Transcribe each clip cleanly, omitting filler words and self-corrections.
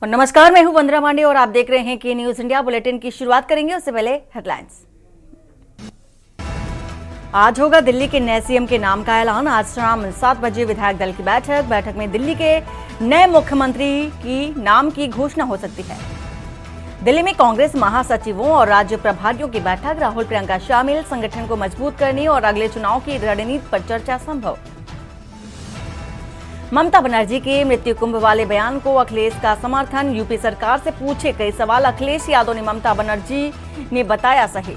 और नमस्कार, मैं हूं वंदना पांडे और आप देख रहे हैं कि न्यूज इंडिया बुलेटिन की शुरुआत करेंगे। उससे पहले हेडलाइंस। आज होगा दिल्ली के नए सीएम के नाम का ऐलान। आज शाम 7 बजे विधायक दल की बैठक में दिल्ली के नए मुख्यमंत्री की नाम की घोषणा हो सकती है। दिल्ली में कांग्रेस महासचिवों और राज्य प्रभारियों की बैठक। राहुल प्रियंका शामिल। संगठन को मजबूत करने और अगले चुनाव की रणनीति पर चर्चा संभव। ममता बनर्जी के मृत्यु कुंभ वाले बयान को अखिलेश का समर्थन। यूपी सरकार से पूछे कई सवाल। अखिलेश यादव ने ममता बनर्जी ने बताया सही।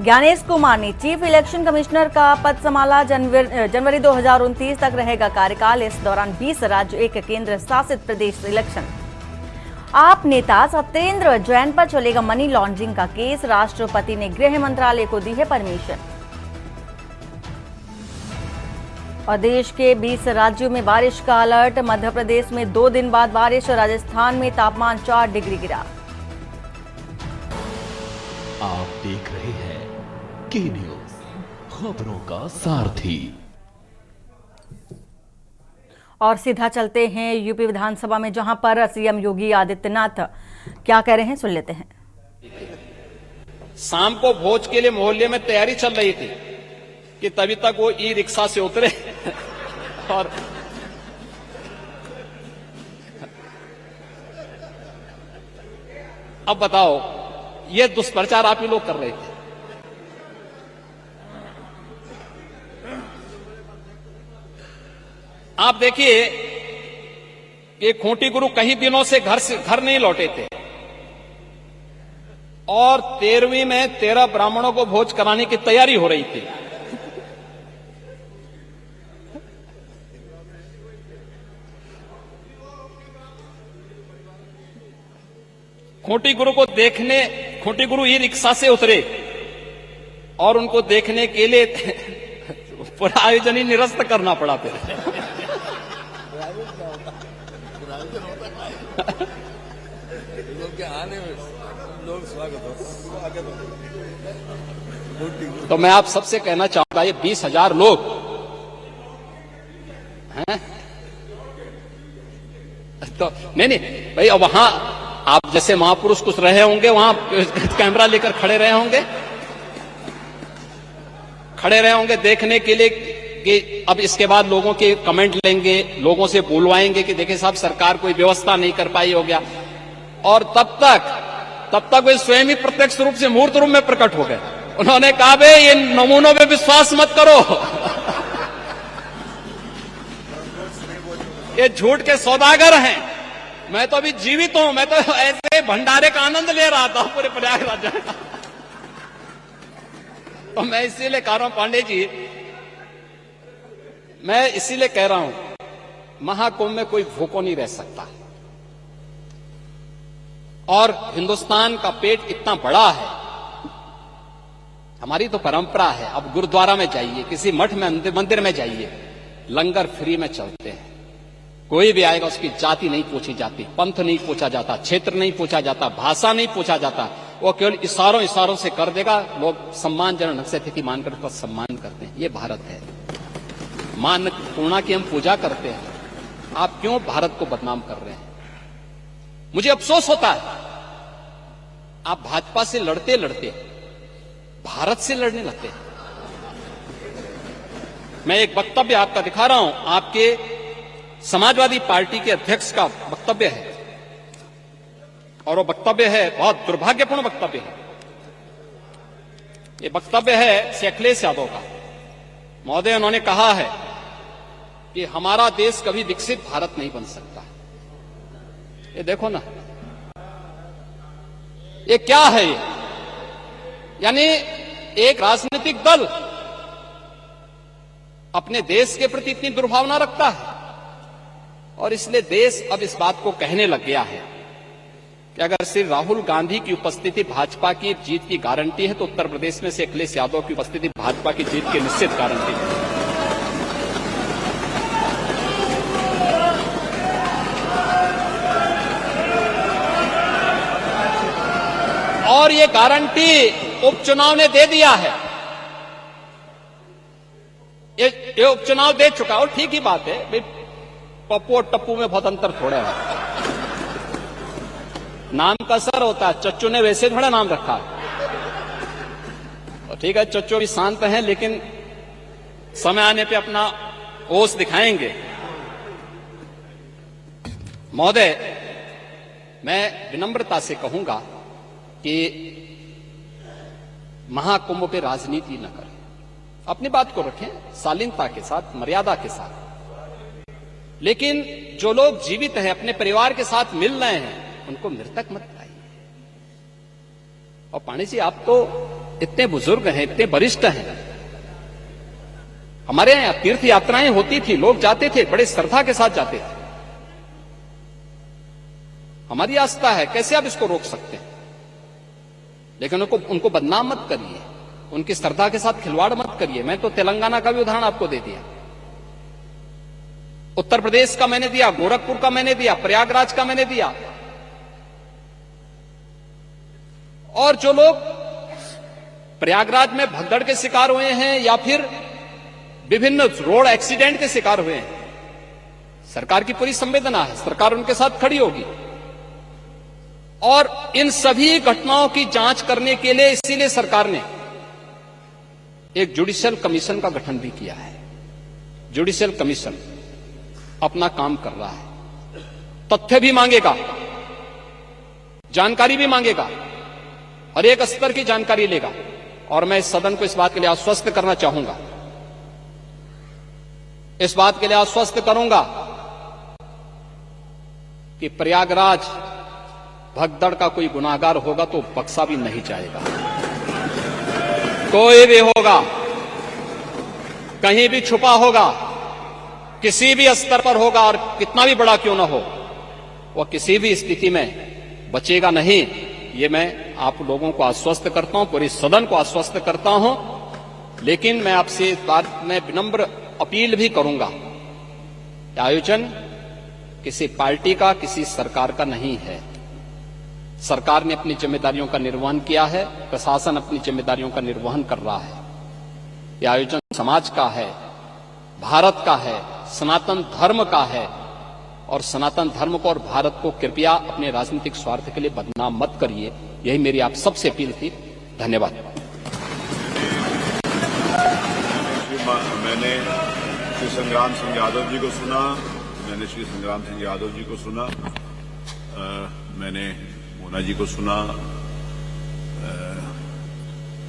ज्ञानेश कुमार ने चीफ इलेक्शन कमिश्नर का पद संभाला। जनवरी 2029 तक रहेगा कार्यकाल। इस दौरान 20 राज्य, 1 केंद्र शासित प्रदेश इलेक्शन। आप नेता सत्येंद्र जैन पर चलेगा मनी लॉन्ड्रिंग का केस। राष्ट्रपति ने गृह मंत्रालय को दी है परमिशन। और देश के 20 राज्यों में बारिश का अलर्ट। मध्य प्रदेश में 2 दिन बाद बारिश। राजस्थान में तापमान 4 डिग्री गिरा। आप देख रहे हैं के न्यूज, खबरों का सारथी। और सीधा चलते हैं यूपी विधानसभा में, जहां पर सीएम योगी आदित्यनाथ क्या कह रहे हैं, सुन लेते हैं। शाम को भोज के लिए मोहल्ले में तैयारी चल रही थी कि तभी तक वो ई रिक्शा से उतरे और अब बताओ, ये दुष्प्रचार आप ही लोग कर रहे थे। आप देखिए, ये खूंटी गुरु कई दिनों से घर नहीं लौटे थे और 13वीं में 13 ब्राह्मणों को भोज कराने की तैयारी हो रही थी। खूंटी गुरु ई रिक्शा से उतरे और उनको देखने के लिए पूरा आयोजन ही निरस्त करना पड़ा फिर। तो मैं आप सबसे कहना चाहूंगा, ये 20,000 लोग हैं तो नहीं भाई, अब वहां आप जैसे महापुरुष कुछ रहे होंगे, वहां कैमरा लेकर खड़े रहे होंगे देखने के लिए कि अब इसके बाद लोगों के कमेंट लेंगे, लोगों से बुलवाएंगे कि देखिए साहब सरकार कोई व्यवस्था नहीं कर पाई, हो गया। और तब तक वे स्वयं ही प्रत्यक्ष रूप से मूर्त रूप में प्रकट हो गए। उन्होंने कहा बे ये नमूनों पे विश्वास मत करो, ये झूठ के सौदागर हैं। मैं तो अभी जीवित हूं, मैं तो ऐसे भंडारे का आनंद ले रहा था पूरे प्रयागराज। तो मैं इसीलिए कह रहा हूं पांडे जी, मैं इसीलिए कह रहा हूं, महाकुंभ में कोई भूखो नहीं रह सकता। और हिंदुस्तान का पेट इतना बड़ा है, हमारी तो परंपरा है। अब गुरुद्वारा में जाइए, किसी मठ में मंदिर में जाइए, लंगर फ्री में चलते हैं। कोई भी आएगा उसकी जाति नहीं पूछी जाती, पंथ नहीं पूछा जाता, क्षेत्र नहीं पूछा जाता, भाषा नहीं पूछा जाता। वो केवल इशारों से कर देगा। लोग सम्मानजनक ढंग से अतिथि मानकर उसका सम्मान करते हैं। ये भारत है। मान पूर्णा की हम पूजा करते हैं। आप क्यों भारत को बदनाम कर रहे हैं? मुझे अफसोस होता है, आप भाजपा से लड़ते भारत से लड़ने लगते हैं। मैं एक वक्तव्य आपका दिखा रहा हूं, आपके समाजवादी पार्टी के अध्यक्ष का वक्तव्य है, और वो वक्तव्य है बहुत दुर्भाग्यपूर्ण वक्तव्य है। ये वक्तव्य है श्री अखिलेश यादव का। महोदय, उन्होंने कहा है कि हमारा देश कभी विकसित भारत नहीं बन सकता। ये देखो ना, ये क्या है? ये यानी एक राजनीतिक दल अपने देश के प्रति इतनी दुर्भावना रखता है, और इसलिए देश अब इस बात को कहने लग गया है कि अगर श्री राहुल गांधी की उपस्थिति भाजपा की जीत की गारंटी है, तो उत्तर प्रदेश में से अखिलेश यादव की उपस्थिति भाजपा की जीत की निश्चित गारंटी है। और ये गारंटी उपचुनाव ने दे दिया है। ये उपचुनाव दे चुका, और ठीक ही बात है, पप्पू और टप्पू में बहुत अंतर थोड़ा है। नाम का असर होता है, चच्चू ने वैसे थोड़ा नाम रखा है। तो ठीक है, चच्चू भी शांत हैं, लेकिन समय आने पे अपना ओस दिखाएंगे। महोदय, मैं विनम्रता से कहूंगा कि महाकुंभ पे राजनीति न करें, अपनी बात को रखें शालीनता के साथ, मर्यादा के साथ। लेकिन जो लोग जीवित हैं, अपने परिवार के साथ मिल रहे हैं, उनको मृतक मत कराइए। और पांडे जी, आप तो इतने बुजुर्ग हैं, इतने वरिष्ठ हैं। हमारे यहां तीर्थ यात्राएं होती थी, लोग जाते थे, बड़े श्रद्धा के साथ जाते थे। हमारी आस्था है, कैसे आप इसको रोक सकते हैं? लेकिन उनको बदनाम मत करिए, उनकी श्रद्धा के साथ खिलवाड़ मत करिए। मैं तो तेलंगाना का भी उदाहरण आपको दे दिया, उत्तर प्रदेश का मैंने दिया, गोरखपुर का मैंने दिया, प्रयागराज का मैंने दिया। और जो लोग प्रयागराज में भगदड़ के शिकार हुए हैं या फिर विभिन्न रोड एक्सीडेंट के शिकार हुए हैं, सरकार की पूरी संवेदना है, सरकार उनके साथ खड़ी होगी। और इन सभी घटनाओं की जांच करने के लिए इसीलिए सरकार ने एक जुडिशियल कमीशन का गठन भी किया है। जुडिशियल कमीशन अपना काम कर रहा है, तथ्य भी मांगेगा, जानकारी भी मांगेगा, हर एक स्तर की जानकारी लेगा। और मैं इस सदन को इस बात के लिए आश्वस्त करना चाहूंगा, इस बात के लिए आश्वस्त करूंगा कि प्रयागराज भगदड़ का कोई गुनाहगार होगा तो बख्शा भी नहीं जाएगा। कोई भी होगा, कहीं भी छुपा होगा, किसी भी स्तर पर होगा, और कितना भी बड़ा क्यों ना हो, वह किसी भी स्थिति में बचेगा नहीं। ये मैं आप लोगों को आश्वस्त करता हूं, पूरे सदन को आश्वस्त करता हूं। लेकिन मैं आपसे इस बात में विनम्र अपील भी करूंगा, आयोजन किसी पार्टी का, किसी सरकार का नहीं है। सरकार ने अपनी जिम्मेदारियों का निर्वहन किया है, प्रशासन अपनी जिम्मेदारियों का निर्वहन कर रहा है। यह आयोजन समाज का है, भारत का है, सनातन धर्म का है। और सनातन धर्म को और भारत को कृपया अपने राजनीतिक स्वार्थ के लिए बदनाम मत करिए। यही मेरी आप सबसे अपील थी। धन्यवाद। मैंने श्री संग्राम सिंह यादव जी को सुना, मैंने श्री संग्राम सिंह यादव जी को सुना, मैंने मोना जी को सुना,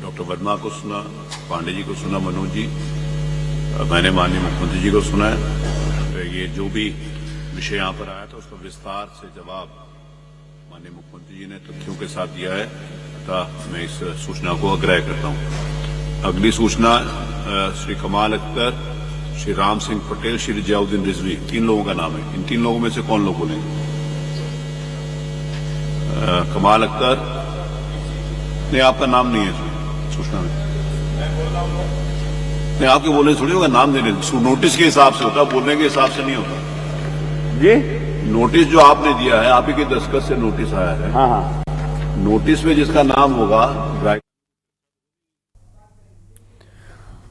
डॉक्टर वर्मा को सुना, पांडे जी को सुना, मनोज जी, मैंने माननीय मुख्यमंत्री जी को सुना है। ये जो भी विषय यहाँ पर आया था उसका विस्तार से जवाब माननीय मुख्यमंत्री जी ने तथ्यों के साथ दिया है, अतः मैं इस सूचना को अग्राह्य करता हूँ। अगली सूचना श्री कमाल अख्तर, श्री राम सिंह पटेल, श्री जियाउद्दीन रिजवी, 3 लोगों का नाम है। इन 3 लोगों में से कौन लोग बोलेंगे? कमाल अख्तर, नहीं आपका नाम नहीं है सूचना में, नहीं आपके बोलने थोड़ी होगा, नाम देने नोटिस के हिसाब से होता, बोलने के हिसाब से नहीं होता जी। नोटिस जो आपने दिया है, आप ही के दस्तखत से नोटिस आया है। हाँ, नोटिस में जिसका नाम होगा।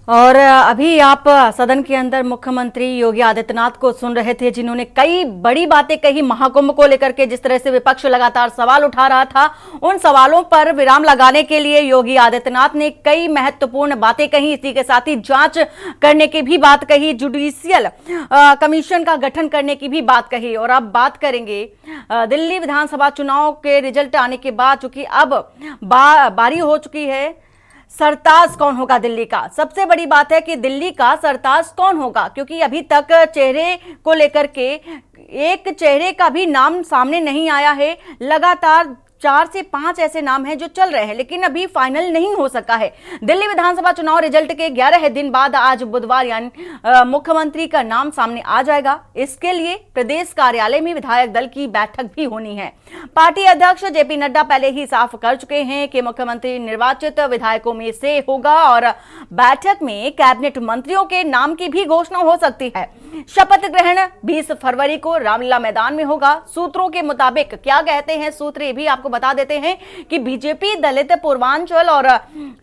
और अभी आप सदन के अंदर मुख्यमंत्री योगी आदित्यनाथ को सुन रहे थे, जिन्होंने कई बड़ी बातें कही महाकुंभ को लेकर के। जिस तरह से विपक्ष लगातार सवाल उठा रहा था, उन सवालों पर विराम लगाने के लिए योगी आदित्यनाथ ने कई महत्वपूर्ण बातें कही। इसी के साथ ही जांच करने की भी बात कही, जुडिशियल कमीशन का गठन करने की भी बात कही। और अब बात करेंगे दिल्ली विधानसभा चुनाव के रिजल्ट आने के बाद, चूंकि अब बारी हो चुकी है, सरताज कौन होगा दिल्ली का? सबसे बड़ी बात है कि दिल्ली का सरताज कौन होगा, क्योंकि अभी तक चेहरे को लेकर के एक चेहरे का भी नाम सामने नहीं आया है। लगातार 4 से 5 ऐसे नाम हैं जो चल रहे हैं, लेकिन अभी फाइनल नहीं हो सका है। दिल्ली विधानसभा चुनाव रिजल्ट के 11 दिन बाद आज बुधवार यानी मुख्यमंत्री का नाम सामने आ जाएगा। इसके लिए प्रदेश कार्यालय में विधायक दल की बैठक भी होनी है। पार्टी अध्यक्ष जेपी नड्डा पहले ही साफ कर चुके हैं कि मुख्यमंत्री निर्वाचित विधायकों में से होगा और बैठक में कैबिनेट मंत्रियों के नाम की भी घोषणा हो सकती है। शपथ ग्रहण 20 फरवरी को रामलीला मैदान में होगा। सूत्रों के मुताबिक, क्या कहते हैं सूत्र, ये भी आपको बता देते हैं कि बीजेपी दलित पूर्वांचल और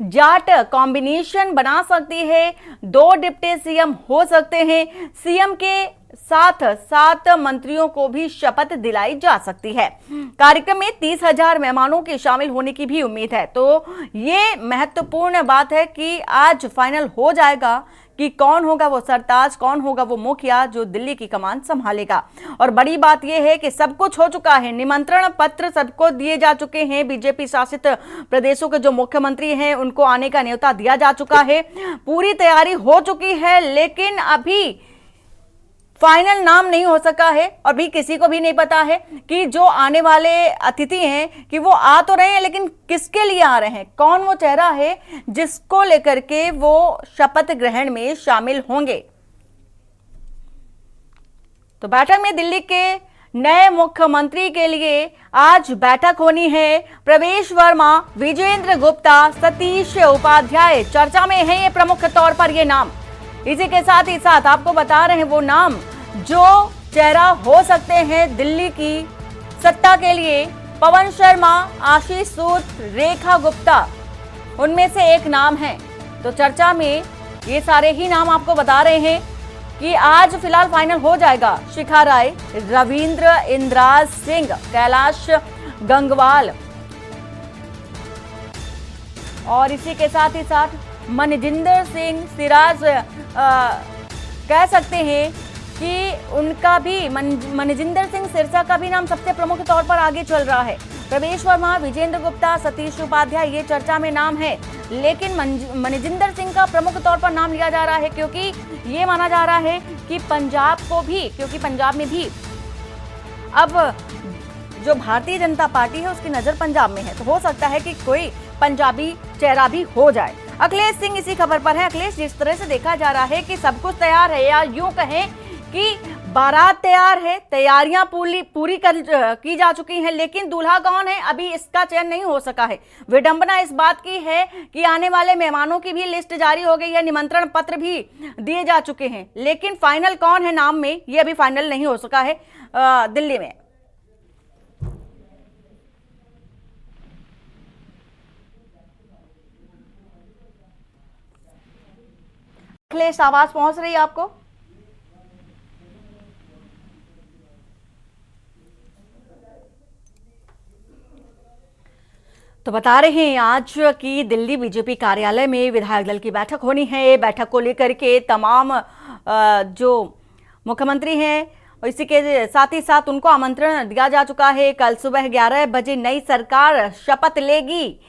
जाट कॉम्बिनेशन बना सकती है। 2 डिप्टी सीएम हो सकते हैं। सीएम के सात मंत्रियों को भी शपथ दिलाई जा सकती है। कार्यक्रम में 30,000 मेहमानों के शामिल होने की भी उम्मीद है। तो ये महत्वपूर्ण बात है कि आज फाइनल हो जाएगा कि कौन होगा वो सरताज, कौन होगा वो मुखिया जो दिल्ली की कमान संभालेगा। और बड़ी बात यह है कि सब कुछ हो चुका है, निमंत्रण पत्र सबको दिए जा चुके हैं। बीजेपी शासित प्रदेशों के जो मुख्यमंत्री हैं उनको आने का न्योता दिया जा चुका है, पूरी तैयारी हो चुकी है, लेकिन अभी फाइनल नाम नहीं हो सका है। और भी किसी को भी नहीं पता है कि जो आने वाले अतिथि हैं कि वो आ तो रहे हैं, लेकिन किसके लिए आ रहे हैं, कौन वो चेहरा है जिसको लेकर के वो शपथ ग्रहण में शामिल होंगे। तो बैठक में दिल्ली के नए मुख्यमंत्री के लिए आज बैठक होनी है। प्रवेश वर्मा, विजेंद्र गुप्ता, सतीश उपाध्याय चर्चा में है, ये प्रमुख तौर पर ये नाम। इसी के साथ ही साथ आपको बता रहे हैं वो नाम जो चेहरा हो सकते हैं दिल्ली की सत्ता के लिए। पवन शर्मा, आशीष सूद, रेखा गुप्ता, उनमें से एक नाम है। तो चर्चा में ये सारे ही नाम आपको बता रहे हैं कि आज फिलहाल फाइनल हो जाएगा। शिखा राय, रविंद्र इंद्राज सिंह, कैलाश गंगवाल और इसी के साथ ही साथ मनजिंदर सिंह सिराज, कह सकते हैं कि उनका भी मनजिंदर सिंह सिरसा का भी नाम सबसे प्रमुख तौर पर आगे चल रहा है। प्रवेश वर्मा, विजेंद्र गुप्ता, सतीश उपाध्याय ये चर्चा में नाम है, लेकिन मनजिंदर सिंह का प्रमुख तौर पर नाम लिया जा रहा है क्योंकि ये माना जा रहा है कि पंजाब को भी, क्योंकि पंजाब में भी अब जो भारतीय जनता पार्टी है उसकी नजर पंजाब में है, तो हो सकता है कि कोई पंजाबी चेहरा भी हो जाए। अखिलेश सिंह इसी खबर पर है। अखिलेश, जिस तरह से देखा जा रहा है कि सब कुछ तैयार है, या यूं कहें कि बारात तैयार है, तैयारियां पूरी की जा चुकी हैं, लेकिन दूल्हा कौन है अभी इसका चयन नहीं हो सका है। विडंबना इस बात की है कि आने वाले मेहमानों की भी लिस्ट जारी हो गई है, निमंत्रण पत्र भी दिए जा चुके हैं, लेकिन फाइनल कौन है नाम में ये अभी फाइनल नहीं हो सका है दिल्ली में। अखिलेश, आवाज पहुंच रही है आपको? तो बता रहे हैं आज कि दिल्ली बीजेपी कार्यालय में विधायक दल की बैठक होनी है। बैठक को लेकर के तमाम जो मुख्यमंत्री हैं इसी के साथ ही साथ उनको आमंत्रण दिया जा चुका है। कल सुबह 11 बजे नई सरकार शपथ लेगी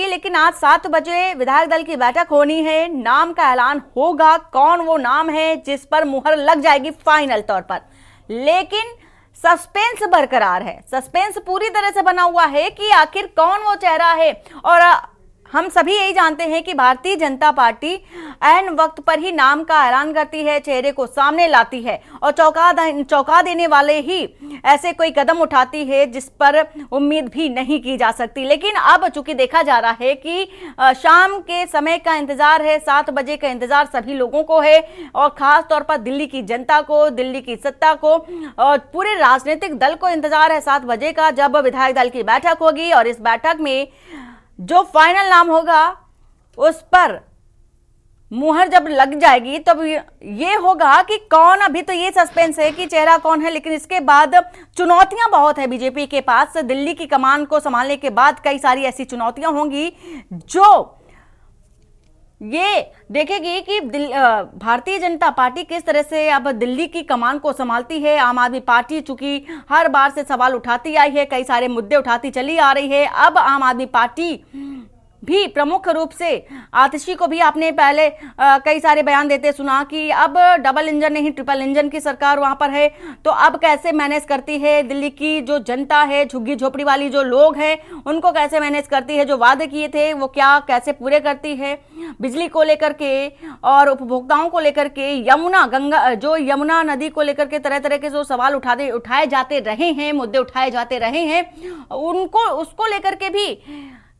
लेकिन आज 7 बजे विधायक दल की बैठक होनी है। नाम का ऐलान होगा, कौन वो नाम है जिस पर मुहर लग जाएगी फाइनल तौर पर, लेकिन सस्पेंस बरकरार है। सस्पेंस पूरी तरह से बना हुआ है कि आखिर कौन वो चेहरा है। और हम सभी यही जानते हैं कि भारतीय जनता पार्टी ऐन वक्त पर ही नाम का ऐलान करती है, चेहरे को सामने लाती है और चौंका देने वाले ही ऐसे कोई कदम उठाती है जिस पर उम्मीद भी नहीं की जा सकती। लेकिन अब चूंकि देखा जा रहा है कि शाम के समय का इंतजार है, 7 बजे का इंतजार सभी लोगों को है और खास तौर पर दिल्ली की जनता को, दिल्ली की सत्ता को और पूरे राजनीतिक दल को इंतजार है 7 बजे का, जब विधायक दल की बैठक होगी। और इस बैठक में जो फाइनल नाम होगा उस पर मुहर जब लग जाएगी तब ये होगा कि कौन। अभी तो ये सस्पेंस है कि चेहरा कौन है, लेकिन इसके बाद चुनौतियां बहुत है बीजेपी के पास। दिल्ली की कमान को संभालने के बाद कई सारी ऐसी चुनौतियां होंगी जो ये देखेगी कि भारतीय जनता पार्टी किस तरह से अब दिल्ली की कमान को संभालती है। आम आदमी पार्टी चूंकि हर बार से सवाल उठाती आई है, कई सारे मुद्दे उठाती चली आ रही है। अब आम आदमी पार्टी भी प्रमुख रूप से, आतिशी को भी आपने पहले कई सारे बयान देते सुना कि अब डबल इंजन नहीं ट्रिपल इंजन की सरकार वहां पर है, तो अब कैसे मैनेज करती है दिल्ली की जो जनता है, झुग्गी झोपड़ी वाली जो लोग हैं उनको कैसे मैनेज करती है, जो वादे किए थे वो क्या कैसे पूरे करती है, बिजली को लेकर के और उपभोक्ताओं को लेकर के, यमुना नदी को लेकर के तरह तरह के जो सवाल उठाए जाते रहे हैं, मुद्दे उठाए जाते रहे हैं, उसको लेकर के भी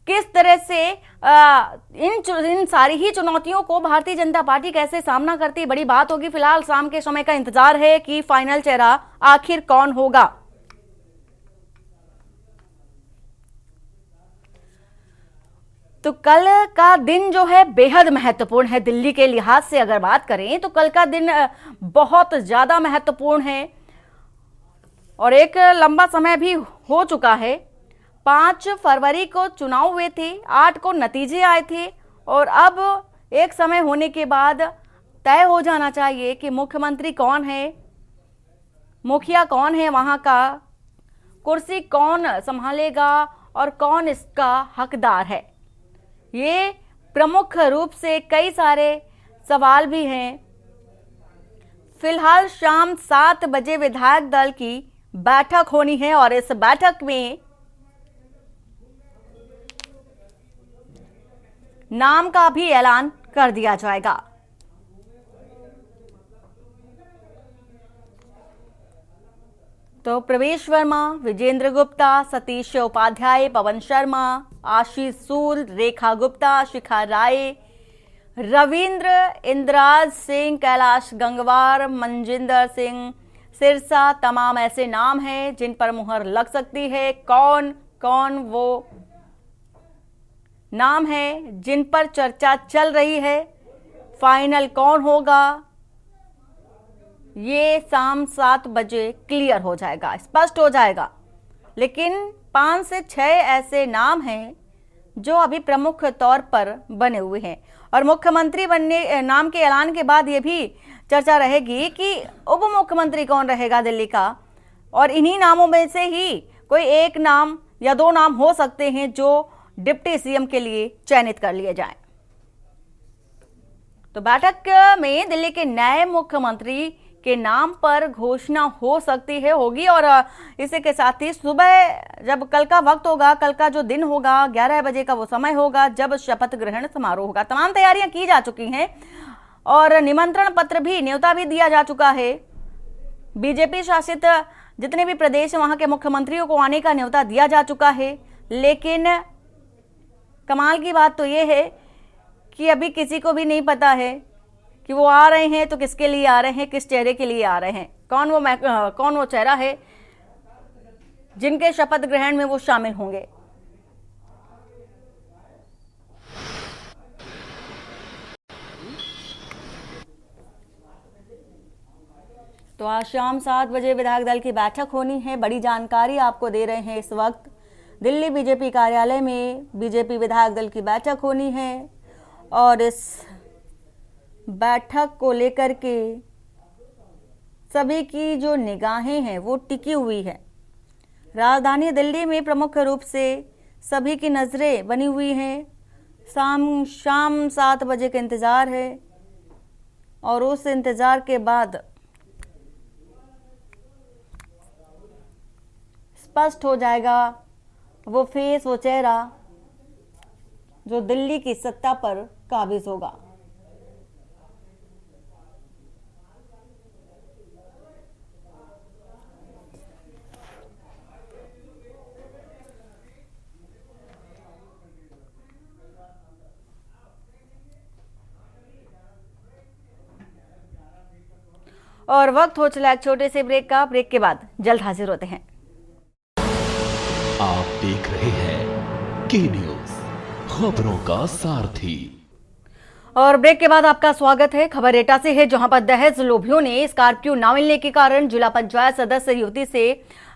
किस तरह से इन सारी ही चुनौतियों को भारतीय जनता पार्टी कैसे सामना करती है, बड़ी बात होगी। फिलहाल शाम के समय का इंतजार है कि फाइनल चेहरा आखिर कौन होगा। तो कल का दिन जो है बेहद महत्वपूर्ण है। दिल्ली के लिहाज से अगर बात करें तो कल का दिन बहुत ज़्यादा महत्वपूर्ण है और एक लंबा समय भी हो चुका है। 5 फरवरी को चुनाव हुए थे, 8 को नतीजे आए थे और अब एक समय होने के बाद तय हो जाना चाहिए कि मुख्यमंत्री कौन है, मुखिया कौन है, वहाँ का कुर्सी कौन संभालेगा और कौन इसका हकदार है। ये प्रमुख रूप से कई सारे सवाल भी हैं। फिलहाल शाम 7 बजे विधायक दल की बैठक होनी है और इस बैठक में नाम का भी ऐलान कर दिया जाएगा। तो प्रवेश वर्मा, विजेंद्र गुप्ता, सतीश उपाध्याय, पवन शर्मा, आशीष सूद, रेखा गुप्ता, शिखा राय, रविंद्र, इंद्राज सिंह, कैलाश गंगवार, मनजिंदर सिंह सिरसा, तमाम ऐसे नाम हैं जिन पर मुहर लग सकती है। कौन कौन वो नाम है जिन पर चर्चा चल रही है, फाइनल कौन होगा, ये शाम 7 बजे क्लियर हो जाएगा, स्पष्ट हो जाएगा। लेकिन 5 से 6 ऐसे नाम हैं जो अभी प्रमुख तौर पर बने हुए हैं और मुख्यमंत्री बनने नाम के ऐलान के बाद ये भी चर्चा रहेगी कि उप मुख्यमंत्री कौन रहेगा दिल्ली का, और इन्हीं नामों में से ही कोई एक नाम या 2 नाम हो सकते हैं जो डिप्टी सीएम के लिए चयनित कर लिए जाएं। तो बैठक में दिल्ली के नए मुख्यमंत्री के नाम पर घोषणा हो सकती है, होगी और इसी के साथ ही सुबह जब कल का वक्त होगा, कल का जो दिन होगा, 11 बजे का वो समय होगा जब शपथ ग्रहण समारोह होगा। तमाम तैयारियां की जा चुकी हैं और निमंत्रण पत्र भी, न्योता भी दिया जा चुका है। बीजेपी शासित जितने भी प्रदेश वहां के मुख्यमंत्रियों को आने का न्योता दिया जा चुका है। लेकिन कमाल की बात तो ये है कि अभी किसी को भी नहीं पता है कि वो आ रहे हैं तो किसके लिए आ रहे हैं, किस चेहरे के लिए आ रहे हैं, कौन वो चेहरा है जिनके शपथ ग्रहण में वो शामिल होंगे। तो आज शाम 7 बजे विधायक दल की बैठक होनी है। बड़ी जानकारी आपको दे रहे हैं इस वक्त। दिल्ली बीजेपी कार्यालय में बीजेपी विधायक दल की बैठक होनी है और इस बैठक को लेकर के सभी की जो निगाहें हैं वो टिकी हुई है। राजधानी दिल्ली में प्रमुख रूप से सभी की नज़रें बनी हुई हैं। शाम 7 बजे का इंतज़ार है और उस इंतज़ार के बाद स्पष्ट हो जाएगा वो फेस, वो चेहरा जो दिल्ली की सत्ता पर काबिज होगा। और वक्त हो चला एक छोटे से ब्रेक का। ब्रेक के बाद जल्द हाजिर होते हैं। आप देख रहे हैं के न्यूज, खबरों का सारथी। और ब्रेक के बाद आपका स्वागत है। खबर एटा से है, जहां पर दहेज लोभियों ने स्कॉर्पियो ना मिलने के कारण जिला पंचायत सदस्य युवती से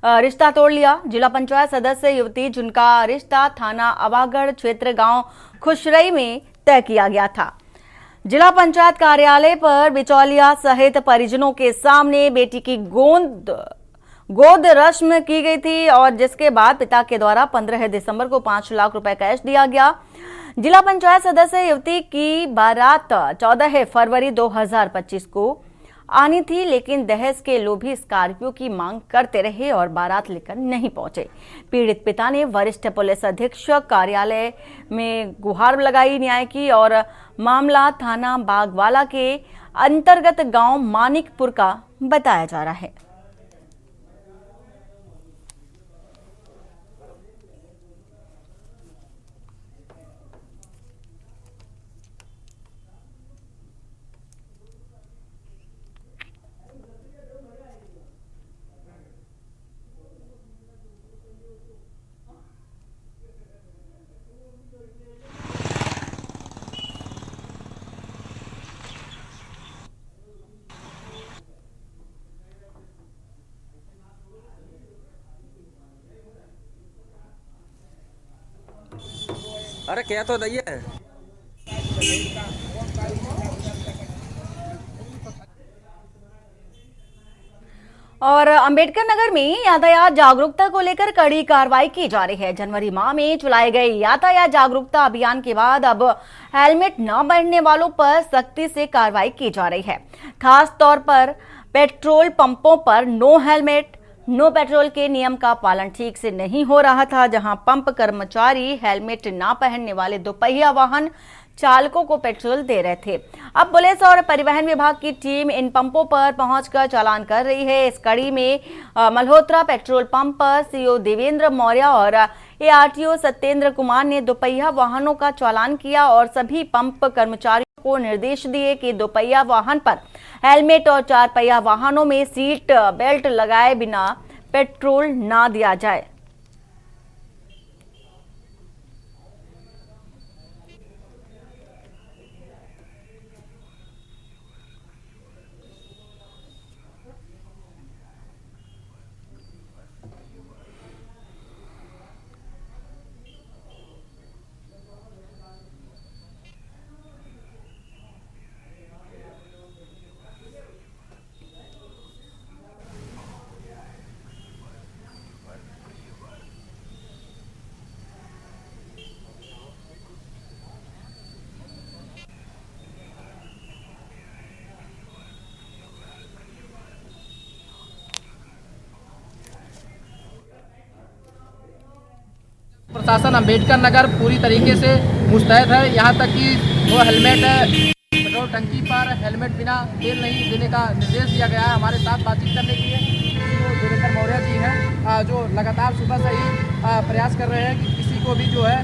रिश्ता तोड़ लिया। जिला पंचायत सदस्य युवती जिनका रिश्ता थाना अवागढ़ क्षेत्र गांव खुशरई में तय किया गया था, जिला पंचायत कार्यालय पर बिचौलिया सहित परिजनों के सामने बेटी की गोद रस्म की गई थी और जिसके बाद पिता के द्वारा 15 दिसंबर को 5 लाख रुपए कैश दिया गया। जिला पंचायत सदस्य युवती की बारात 14 फरवरी 2025 को आनी थी, लेकिन दहेज के लोभी स्कॉर्पियो की मांग करते रहे और बारात लेकर नहीं पहुंचे। पीड़ित पिता ने वरिष्ठ पुलिस अधीक्षक कार्यालय में गुहार लगाई न्याय की और मामला थाना बागवाला के अंतर्गत गांव मानिकपुर का बताया जा रहा है। अरे क्या तो दैये है। और अंबेडकर नगर में यातायात जागरूकता को लेकर कड़ी कार्रवाई की जा रही है। जनवरी माह में चलाए गए यातायात जागरूकता अभियान के बाद अब हेलमेट न पहनने वालों पर सख्ती से कार्रवाई की जा रही है। खास तौर पर पेट्रोल पंपों पर नो हेलमेट नो पेट्रोल के नियम का पालन ठीक से नहीं हो रहा था, जहां पंप कर्मचारी हेलमेट न पहनने वाले दोपहिया वाहन चालकों को पेट्रोल दे रहे थे। अब पुलिस और परिवहन विभाग की टीम इन पंपों पर पहुंचकर चालान कर रही है। इस कड़ी में मल्होत्रा पेट्रोल पंप पर सीओ देवेंद्र मौर्य और एआरटीओ सत्येंद्र कुमार ने दोपहिया वाहनों का चालान किया और सभी पंप कर्मचारियों को निर्देश दिए कि दोपहिया वाहन पर हेलमेट और चार पहिया वाहनों में सीट बेल्ट लगाए बिना पेट्रोल न दिया जाए। प्रशासन अंबेडकर नगर पूरी तरीके से मुस्तैद है। यहाँ तक कि वो हेलमेट पेट्रोल टंकी पर हेलमेट बिना तेल नहीं देने का निर्देश दिया गया है। हमारे साथ बातचीत करने के लिए जो देवेंद्र मौर्य जी हैं, जो लगातार सुबह से ही प्रयास कर रहे हैं कि किसी को भी जो है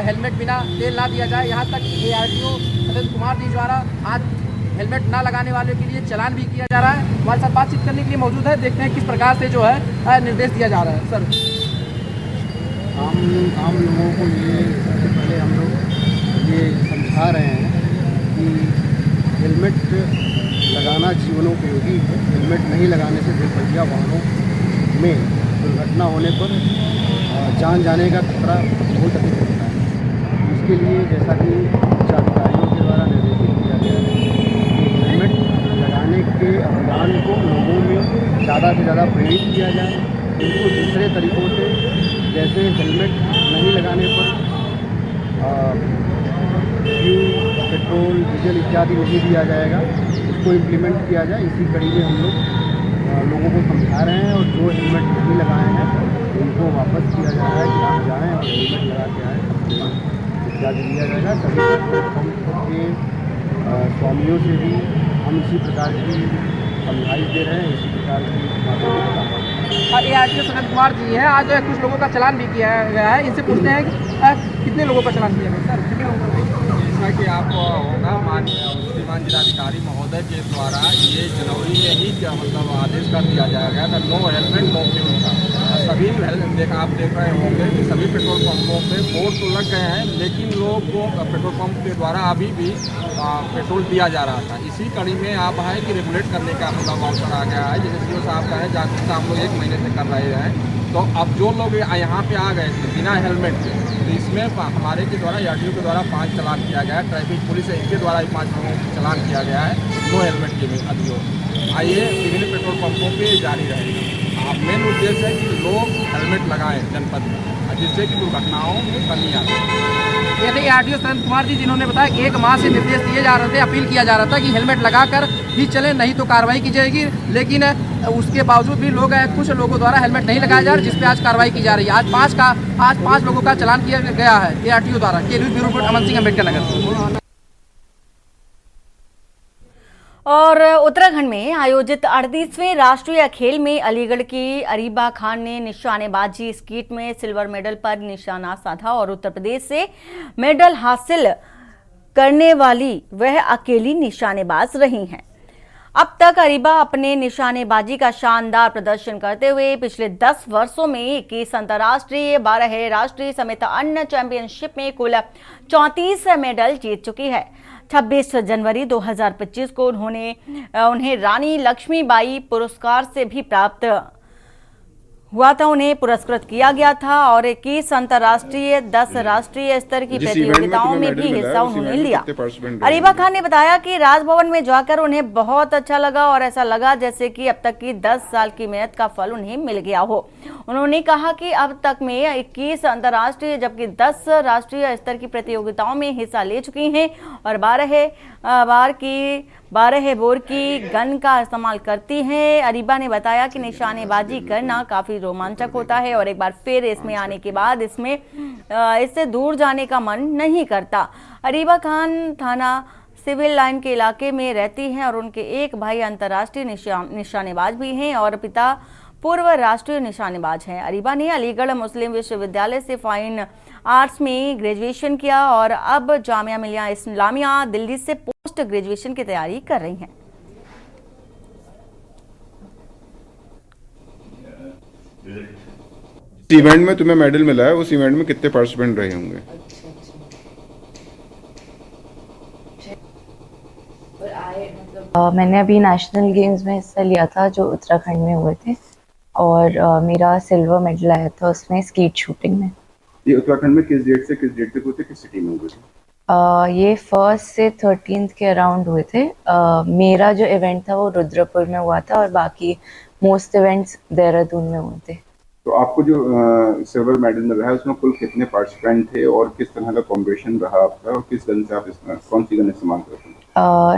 हेलमेट बिना तेल ना दिया जाए। यहाँ तक एआरटीओ सत्येंद्र कुमार जी द्वारा आज हेलमेट ना लगाने वाले के लिए चालान भी किया जा रहा है। हमारे साथ बातचीत करने के लिए मौजूद है, देखते हैं किस प्रकार से जो है निर्देश दिया जा रहा है। सर, आम लोगों को ये सबसे पहले हम लोग ये समझा रहे हैं कि हेलमेट लगाना जीवनोपयोगी है। हेलमेट नहीं लगाने से दोपहिया वाहनों में दुर्घटना होने पर जान जाने का खतरा बहुत अधिक होता है। इसके लिए जैसा कि उच्च अधिकारियों के द्वारा निर्देशित किया गया है कि हेलमेट लगाने के अभियान को लोगों में ज़्यादा से ज़्यादा प्रेरित किया जाए। इनको दूसरे तरीक़ों से, जैसे हेलमेट नहीं लगाने पर फ्यूल, पेट्रोल, डीजल इत्यादि नहीं दिया जाएगा, इसको इम्प्लीमेंट किया जाए। इसी कड़ी में हम लोग लोगों को समझा रहे हैं और जो हेलमेट नहीं लगाए हैं उनको वापस किया जा रहा है कि आप जाएँ और हेलमेट लगा के आएँ, इत्यादि दिया जाएगा। सभी पेट्रोल पंप के स्वामियों से भी हम इसी प्रकार की समझाइश दे रहे हैं, इसी प्रकार की बातें। एआरटीओ सत्येंद्र कुमार जी हैं, आज कुछ लोगों का चालान भी किया गया है। इनसे पूछते हैं कि कितने लोगों का चालान किया गया। सर, कितने लोगों का? जैसा कि आप होगा माननीय श्रीमान जिलाधिकारी महोदय के द्वारा ये जनवरी में ही क्या मतलब आदेश कर दिया जाएगा था, नो हेलमेट नो फ्यूल का। सभी आप देख रहे होंगे कि सभी पेट्रोल पंपों पे बोर्ड तो लग गए हैं, लेकिन लोग को पेट्रोल पंप के द्वारा अभी भी पेट्रोल दिया जा रहा था। इसी कड़ी में आप है कि रेगुलेट करने का मतलब अवसर आ गया है। जैसे सीओ साहब का है, जागरूकता हम लोग 1 महीने से कर रहे हैं। तो अब जो लोग यहाँ पे आ गए थे बिना हेलमेट के, तो इसमें हमारे के द्वारा एआरटीओ के द्वारा 5 चालान किया गया है। ट्रैफिक पुलिस है, इनके द्वारा 5 लोगों को चालान किया गया है नो हेलमेट के अधियोग। आइए विभिन्न पेट्रोल पंपों पे जारी रहेगा। मेन उद्देश्य है कि लोग हेलमेट लगाएं जनपद में, जिससे कि दुर्घटनाओं में कमी आ सके। ये थे एआरटीओ सत्येंद्र कुमार जी, जिन्होंने बताया कि 1 माह से निर्देश दिए जा रहे थे, अपील किया जा रहा था कि हेलमेट लगाकर ही चले, नहीं तो कार्रवाई की जाएगी। लेकिन उसके बावजूद भी लोग कुछ लोगों द्वारा हेलमेट नहीं लगाया जा रहा, जिस पे आज कार्रवाई की जा रही है। आज 5 लोगों का चालान किया गया है एआरटीओ द्वारा। के ब्यूरो रिपोर्ट अमन सिंह, अंबेडकर नगर। और उत्तराखंड में आयोजित 38वें राष्ट्रीय खेल में अलीगढ़ की अरीबा खान ने निशानेबाजी स्कीट में सिल्वर मेडल पर निशाना साधा और उत्तर प्रदेश से मेडल हासिल करने वाली वह अकेली निशानेबाज रही हैं। अब तक अरीबा अपने निशानेबाजी का शानदार प्रदर्शन करते हुए पिछले 10 वर्षों में 21 अंतर्राष्ट्रीय, 12 राष्ट्रीय समेत अन्य चैंपियनशिप में कुल 34 मेडल जीत चुकी है। 26 जनवरी 2025 को उन्हें रानी लक्ष्मीबाई पुरस्कार से भी प्राप्त हुआ था उन्हें पुरस्कृत किया गया था और 21 अंतर्राष्ट्रीय 10 राष्ट्रीय स्तर की प्रतियोगिताओं में भी हिस्सा उन्होंने लिया। अरीबा खान ने बताया कि राजभवन में जाकर उन्हें बहुत अच्छा लगा और ऐसा लगा जैसे कि अब तक की 10 साल की मेहनत का फल उन्हें मिल गया हो। उन्होंने कहा कि अब तक में 21 अंतर्राष्ट्रीय जबकि 10 राष्ट्रीय स्तर की प्रतियोगिताओं में हिस्सा ले चुकी हैं और 12 बोर की गन का इस्तेमाल करती हैं। अरीबा ने बताया कि निशानेबाजी करना काफी रोमांचक होता है और एक बार फिर इसमें आने के बाद इससे दूर जाने का मन नहीं करता। अरीबा खान थाना सिविल लाइन के इलाके में रहती हैं और उनके एक भाई अंतर्राष्ट्रीय निशानेबाज भी हैं और पिता पूर्व राष्ट्रीय निशानेबाज हैं। अरीबा ने अलीगढ़ मुस्लिम विश्वविद्यालय से फाइन आर्ट्स में ग्रेजुएशन किया और अब जामिया मिलिया इस्लामिया दिल्ली से पोस्ट ग्रेजुएशन की तैयारी कर रही हैं। इस इवेंट में तुम्हें मेडल मिला है, उस इवेंट में कितने पार्टिसिपेंट रहे होंगे? मैंने अभी नेशनल गेम्स में हिस्सा लिया था जो उत्तराखंड में हुए थे और मेरा सिल्वर मेडल आया था उसमें स्कीट शूटिंग में। ये उत्तराखंड में किस डेट से किस डेट तक हुए थे, किस सिटी में हुए थे? ये 1 से 13 के अराउंड हुए थे। मेरा जो इवेंट था वो रुद्रपुर में हुआ था और बाकी मोस्ट इवेंट्स देहरादून में हुए थे। तो आपको जो सिल्वर मेडल मिल रहा है उसमें कुल कितने पार्टिसिपेंट थे और किस तरह का कॉम्पिटिशन रहा आपका और किस गन से आप कौन सी गन इस्तेमाल करते हैं?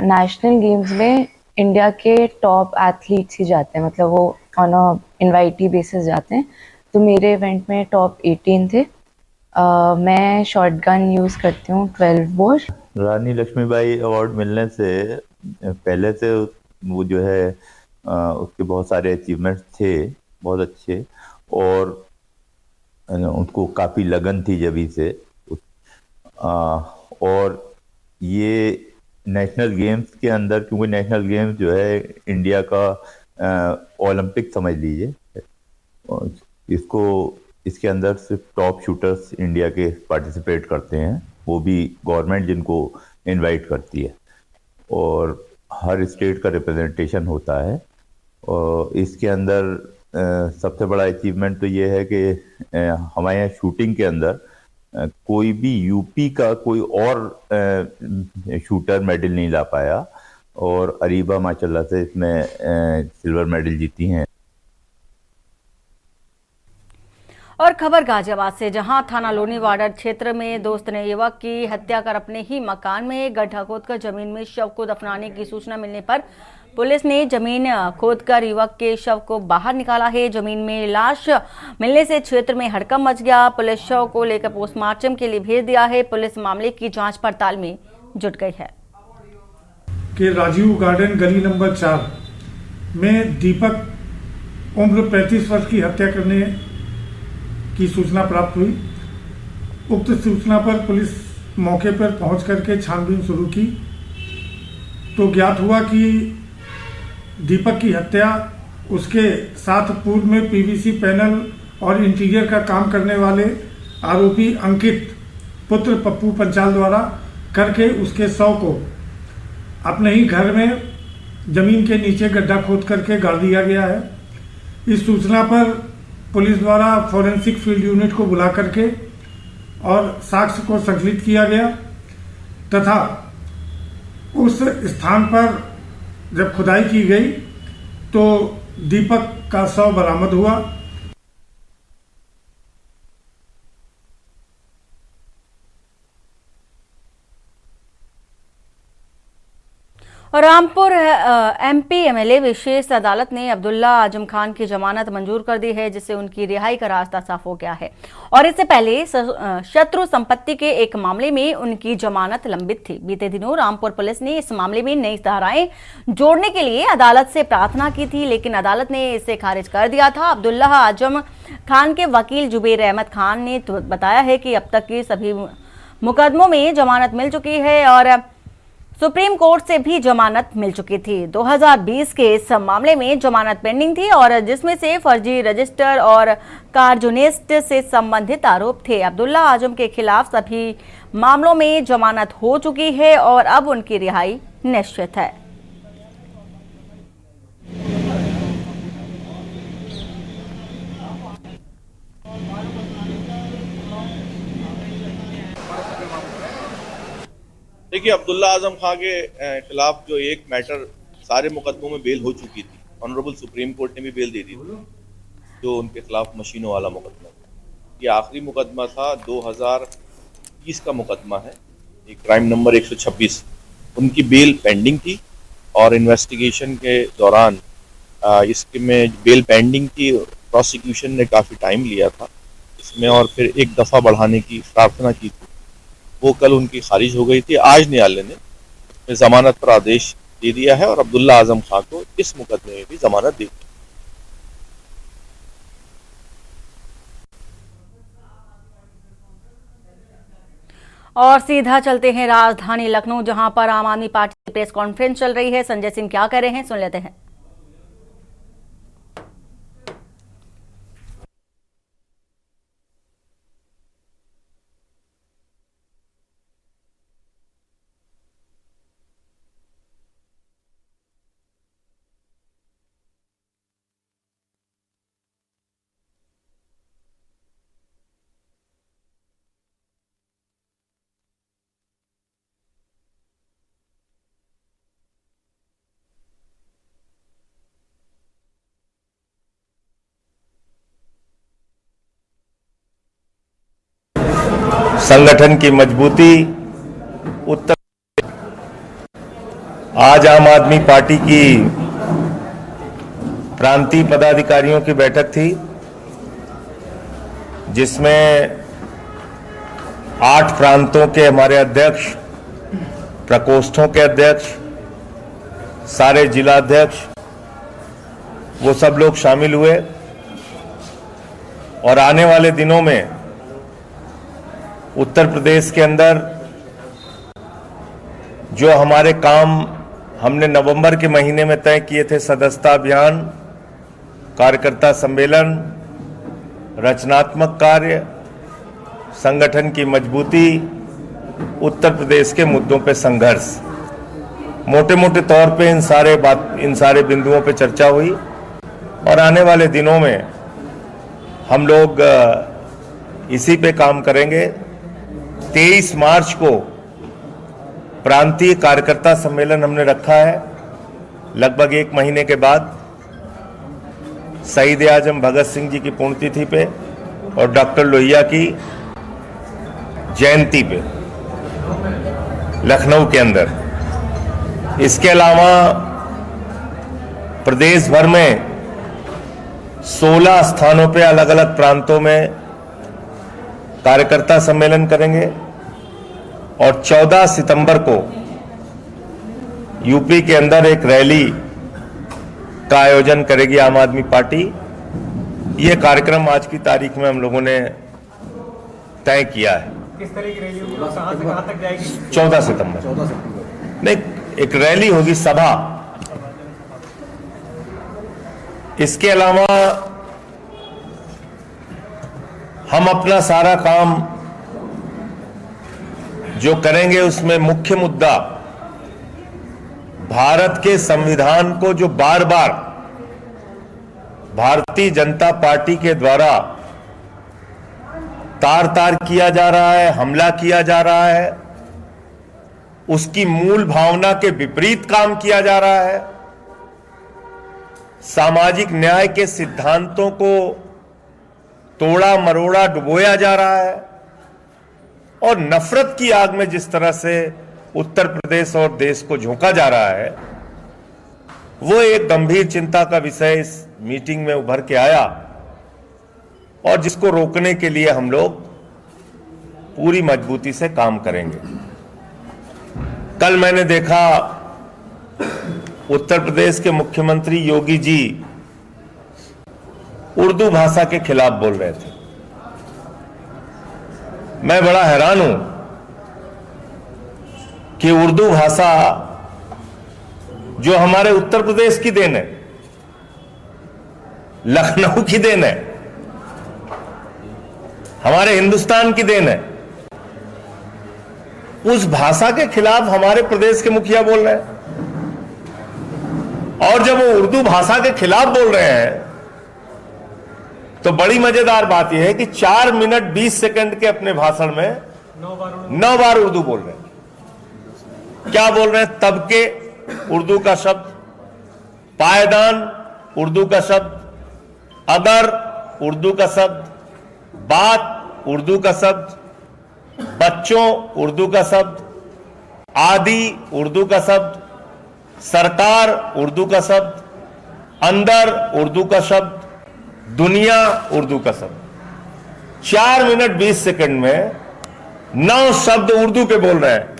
नेशनल गेम्स में इंडिया के टॉप एथलीट्स ही जाते हैं, मतलब वो ऑन अ इनवाइटी बेसिस जाते हैं। तो मेरे इवेंट में टॉप 18 थे। मैं शॉर्ट गन यूज़ करती हूँ 12 बोर। रानी लक्ष्मीबाई अवार्ड मिलने से पहले से वो जो है उसके बहुत सारे अचीवमेंट्स थे बहुत अच्छे और उनको काफ़ी लगन थी जभी से। और ये नेशनल गेम्स के अंदर, क्योंकि नेशनल गेम्स जो है इंडिया का ओलंपिक समझ लीजिए, इसके अंदर सिर्फ टॉप शूटर्स इंडिया के पार्टिसिपेट करते हैं, वो भी गवर्नमेंट जिनको इनवाइट करती है और हर स्टेट का रिप्रेजेंटेशन होता है। और इसके अंदर सबसे बड़ा अचीवमेंट तो ये है कि हमारे यहाँ शूटिंग के अंदर कोई भी यूपी का कोई और शूटर मेडल नहीं ला पाया और अरीबा माशाल्लाह से इसमें सिल्वर मेडल जीती हैं। और खबर गाजियाबाद से, जहां थाना लोनीवाड़ा क्षेत्र में दोस्त ने युवक की हत्या कर अपने ही मकान में गड्ढा खोदकर जमीन में शव को दफनाने की सूचना मिलने पर पुलिस ने जमीन खोदकर युवक के शव को बाहर निकाला है। जमीन में लाश मिलने से क्षेत्र में हड़कंप मच गया। पुलिस शव को लेकर पोस्टमार्टम के लिए भेज दिया है। पुलिस मामले की जांच पड़ताल में जुट गई है। कि राजीव गार्डन गली नंबर 4 में दीपक उम्र 35 वर्ष की हत्या करने की सूचना प्राप्त हुई। उक्त सूचना पर पुलिस मौके पर पहुंच करके छानबीन शुरू की तो ज्ञात हुआ कि दीपक की हत्या उसके साथ पूर्व में पीवीसी पैनल और इंटीरियर का काम करने वाले आरोपी अंकित पुत्र पप्पू पंचाल द्वारा करके उसके शव को अपने ही घर में जमीन के नीचे गड्ढा खोद करके गाड़ दिया गया है। इस सूचना पर पुलिस द्वारा फॉरेंसिक फील्ड यूनिट को बुला करके और साक्ष्य को संकलित किया गया तथा उस स्थान पर जब खुदाई की गई तो दीपक का शव बरामद हुआ। और रामपुर एमपी एमएलए विशेष अदालत ने अब्दुल्ला आजम खान की जमानत मंजूर कर दी है, जिससे उनकी रिहाई का रास्ता साफ हो गया है। और इससे पहले शत्रु संपत्ति के एक मामले में उनकी जमानत लंबित थी। बीते दिनों रामपुर पुलिस ने इस मामले में नई धाराएं जोड़ने के लिए अदालत से प्रार्थना की थी, लेकिन अदालत ने इसे खारिज कर दिया था। अब्दुल्ला आजम खान के वकील जुबैर अहमद खान ने बताया है कि अब तक के सभी मुकदमों में जमानत मिल चुकी है और सुप्रीम कोर्ट से भी जमानत मिल चुकी थी। 2020 के इस मामले में जमानत पेंडिंग थी और जिसमें से फर्जी रजिस्टर और कार्जूनिस्ट से संबंधित आरोप थे। अब्दुल्ला आजम के खिलाफ सभी मामलों में जमानत हो चुकी है और अब उनकी रिहाई निश्चित है। देखिए, अब्दुल्ला आजम खां के खिलाफ जो एक मैटर सारे मुकदमों में बेल हो चुकी थी, ऑनरेबल सुप्रीम कोर्ट ने भी बेल दे दी थी, जो उनके खिलाफ मशीनों वाला मुकदमा था। ये आखिरी मुकदमा था, 2020 का मुकदमा है, एक क्राइम नंबर 126। उनकी बेल पेंडिंग थी और इन्वेस्टिगेशन के दौरान इसके में बेल पेंडिंग थी, प्रोसिक्यूशन ने काफ़ी टाइम लिया था इसमें और फिर एक दफ़ा बढ़ाने की प्रार्थना की थी, वो कल उनकी खारिज हो गई थी। आज न्यायालय ने जमानत पर आदेश दे दिया है और अब्दुल्ला आजम खां को इस मुकदमे में भी जमानत दी। और सीधा चलते हैं राजधानी लखनऊ, जहां पर आम आदमी पार्टी की प्रेस कॉन्फ्रेंस चल रही है। संजय सिंह क्या कह रहे हैं, सुन लेते हैं। संगठन की मजबूती उत्तर। आज आम आदमी पार्टी की प्रांतीय पदाधिकारियों की बैठक थी, जिसमें 8 प्रांतों के हमारे अध्यक्ष, प्रकोष्ठों के अध्यक्ष, सारे जिलाध्यक्ष, वो सब लोग शामिल हुए और आने वाले दिनों में उत्तर प्रदेश के अंदर जो हमारे काम हमने नवंबर के महीने में तय किए थे, सदस्यता अभियान, कार्यकर्ता सम्मेलन, रचनात्मक कार्य, संगठन की मजबूती, उत्तर प्रदेश के मुद्दों पे संघर्ष, मोटे मोटे तौर पे इन सारे बिंदुओं पे चर्चा हुई और आने वाले दिनों में हम लोग इसी पे काम करेंगे। 23 मार्च को प्रांतीय कार्यकर्ता सम्मेलन हमने रखा है, लगभग 1 महीने के बाद, शहीद आजम भगत सिंह जी की पुण्यतिथि पे और डॉक्टर लोहिया की जयंती पे लखनऊ के अंदर। इसके अलावा प्रदेश भर में 16 स्थानों पे अलग अलग प्रांतों में कार्यकर्ता सम्मेलन करेंगे और 14 सितंबर को यूपी के अंदर एक रैली का आयोजन करेगी आम आदमी पार्टी। ये कार्यक्रम आज की तारीख में हम लोगों ने तय किया है। किस तरह की रैली होगी, कहां से कहां तक जाएगी? 14 सितंबर नहीं, एक रैली होगी, सभा। इसके अलावा हम अपना सारा काम जो करेंगे उसमें मुख्य मुद्दा भारत के संविधान को जो बार बार भारतीय जनता पार्टी के द्वारा तार तार किया जा रहा है, हमला किया जा रहा है, उसकी मूल भावना के विपरीत काम किया जा रहा है, सामाजिक न्याय के सिद्धांतों को तोड़ा मरोड़ा डुबोया जा रहा है और नफरत की आग में जिस तरह से उत्तर प्रदेश और देश को झोंका जा रहा है, वो एक गंभीर चिंता का विषय इस मीटिंग में उभर के आया और जिसको रोकने के लिए हम लोग पूरी मजबूती से काम करेंगे। कल मैंने देखा उत्तर प्रदेश के मुख्यमंत्री योगी जी उर्दू भाषा के खिलाफ बोल रहे थे। मैं बड़ा हैरान हूं कि उर्दू भाषा जो हमारे उत्तर प्रदेश की देन है, लखनऊ की देन है, हमारे हिंदुस्तान की देन है, उस भाषा के खिलाफ हमारे प्रदेश के मुखिया बोल रहे हैं। और जब वो उर्दू भाषा के खिलाफ बोल रहे हैं तो बड़ी मजेदार बात यह है कि 4 मिनट 20 सेकंड के अपने भाषण में 9 बार उर्दू बोल रहे हैं। क्या बोल रहे हैं? तबके, उर्दू का शब्द, पायदान, उर्दू का शब्द, अगर, उर्दू का शब्द, बात, उर्दू का शब्द, बच्चों, उर्दू का शब्द, आदि, उर्दू का शब्द, सरकार, उर्दू का शब्द, अंदर, उर्दू का शब्द, दुनिया, उर्दू का शब्द। 4 मिनट 20 सेकंड में 9 शब्द उर्दू के बोल रहे हैं।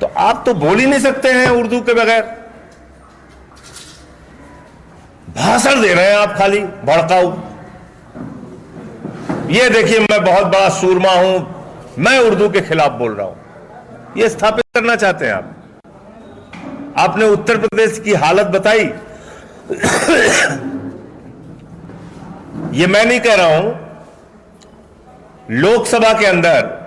तो आप तो बोल ही नहीं सकते हैं उर्दू के बगैर। भाषण दे रहे हैं आप खाली भड़काऊ। ये देखिए, मैं बहुत बड़ा सूरमा हूं, मैं उर्दू के खिलाफ बोल रहा हूं। ये स्थापित करना चाहते हैं आप। आपने उत्तर प्रदेश की हालत बताई। ये मैं नहीं कह रहा हूं, लोकसभा के अंदर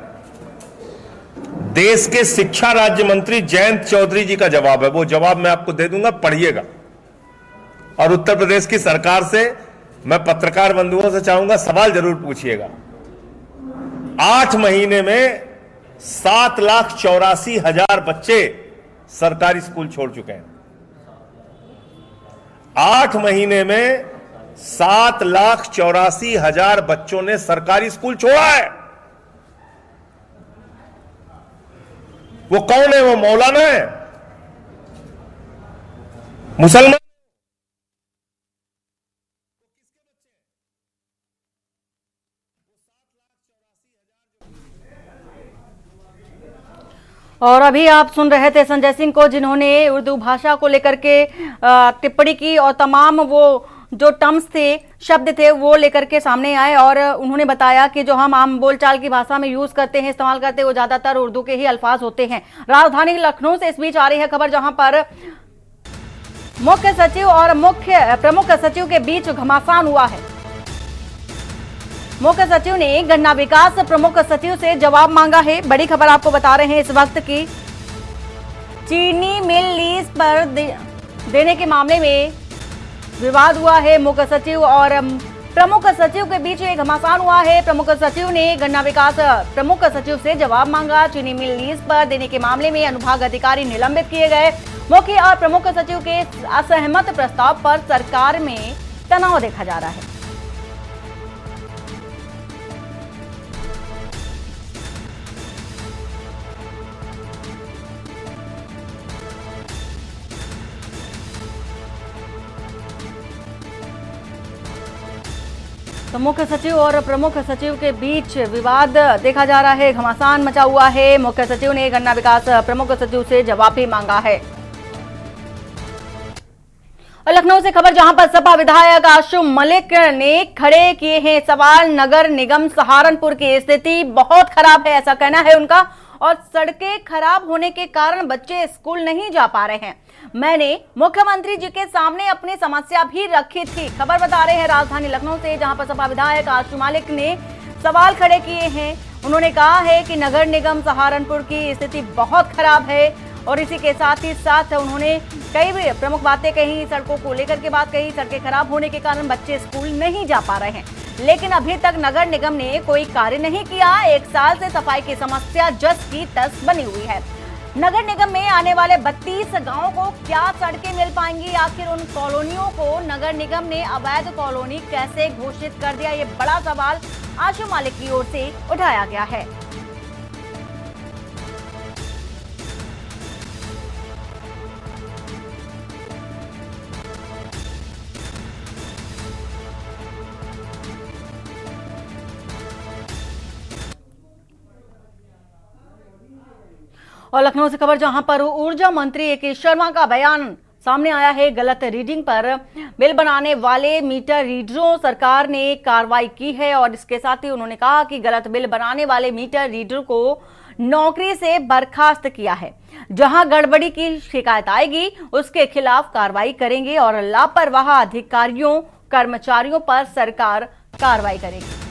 देश के शिक्षा राज्य मंत्री जयंत चौधरी जी का जवाब है। वो जवाब मैं आपको दे दूंगा, पढ़िएगा। और उत्तर प्रदेश की सरकार से मैं पत्रकार बंधुओं से चाहूंगा, सवाल जरूर पूछिएगा। 8 महीने में 7,84,000 बच्चे सरकारी स्कूल छोड़ चुके हैं। 8 महीने में 7,84,000 बच्चों ने सरकारी स्कूल छोड़ा है। वो कौन है? वो मौलाना है, मुसलमान। और अभी आप सुन रहे थे संजय सिंह को, जिन्होंने उर्दू भाषा को लेकर के टिप्पणी की और तमाम वो जो टर्म्स थे, शब्द थे, वो लेकर के सामने आए। और उन्होंने बताया कि जो हम आम बोलचाल की भाषा में यूज करते हैं, इस्तेमाल करते हैं, वो ज्यादातर उर्दू के ही अल्फाज होते हैं। राजधानी लखनऊ से इस बीच आ रही है खबर, जहां पर मुख्य सचिव और प्रमुख सचिव के बीच घमासान हुआ है। मुख्य सचिव ने गन्ना विकास प्रमुख सचिव से जवाब मांगा है। बड़ी खबर आपको बता रहे हैं इस वक्त की। चीनी मिल लीज पर देने के मामले में विवाद हुआ है। मुख्य सचिव और प्रमुख सचिव के बीच एक घमासान हुआ है। प्रमुख सचिव ने गन्ना विकास प्रमुख सचिव से जवाब मांगा। चीनी मिल लीज पर देने के मामले में अनुभाग अधिकारी निलंबित किए गए। मुख्य और प्रमुख सचिव के असहमत प्रस्ताव पर सरकार में तनाव देखा जा रहा है। तो मुख्य सचिव और प्रमुख सचिव के बीच विवाद देखा जा रहा है, घमासान मचा हुआ है। मुख्य सचिव ने गन्ना विकास प्रमुख सचिव से जवाब भी मांगा है। और लखनऊ से खबर, जहां पर सपा विधायक आशु मलिक ने खड़े किए हैं सवाल। नगर निगम सहारनपुर की स्थिति बहुत खराब है, ऐसा कहना है उनका। और सड़कें खराब होने के कारण बच्चे स्कूल नहीं जा पा रहे हैं। मैंने मुख्यमंत्री जी के सामने अपनी समस्या भी रखी थी। खबर बता रहे हैं राजधानी लखनऊ से, जहां पर सपा विधायक आशु मलिक ने सवाल खड़े किए हैं। उन्होंने कहा है कि नगर निगम सहारनपुर की स्थिति बहुत खराब है। और इसी के साथ ही साथ उन्होंने कई भी प्रमुख बातें कही, सड़कों को लेकर के बात कही। सड़कें खराब होने के कारण बच्चे स्कूल नहीं जा पा रहे हैं, लेकिन अभी तक नगर निगम ने कोई कार्य नहीं किया। 1 साल से सफाई की समस्या जस की तस बनी हुई है। नगर निगम में आने वाले 32 गांवों को क्या सड़कें मिल पाएंगी? आखिर उन कॉलोनियों को नगर निगम ने अवैध कॉलोनी कैसे घोषित कर दिया? ये बड़ा सवाल आशु मलिक की ओर से उठाया गया है। और लखनऊ से खबर, जहां पर ऊर्जा मंत्री ए.के. शर्मा का बयान सामने आया है। गलत रीडिंग पर बिल बनाने वाले मीटर रीडरों सरकार ने कार्रवाई की है। और इसके साथ ही उन्होंने कहा कि गलत बिल बनाने वाले मीटर रीडर को नौकरी से बर्खास्त किया है। जहां गड़बड़ी की शिकायत आएगी उसके खिलाफ कार्रवाई करेंगे और लापरवाह अधिकारियों कर्मचारियों पर सरकार कार्रवाई करेगी।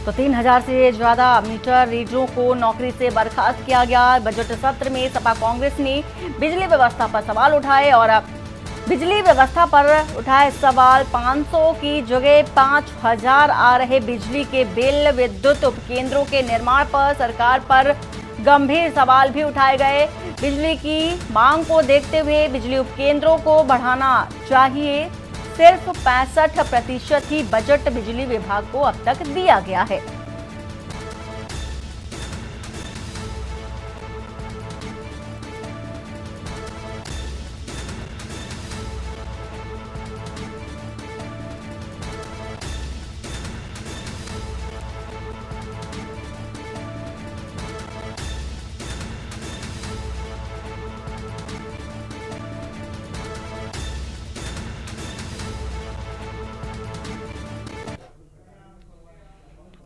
तो 3000 से ज्यादा मीटर रीडरों को नौकरी से बर्खास्त किया गया। बजट सत्र में सपा कांग्रेस ने बिजली व्यवस्था पर सवाल उठाए और बिजली व्यवस्था पर उठाए सवाल। 500 की जगह 5000 आ रहे बिजली के बिल। विद्युत उपकेंद्रों के निर्माण पर सरकार पर गंभीर सवाल भी उठाए गए। बिजली की मांग को देखते हुए बिजली उपकेंद्रों को बढ़ाना चाहिए। सिर्फ 65% ही बजट बिजली विभाग को अब तक दिया गया है।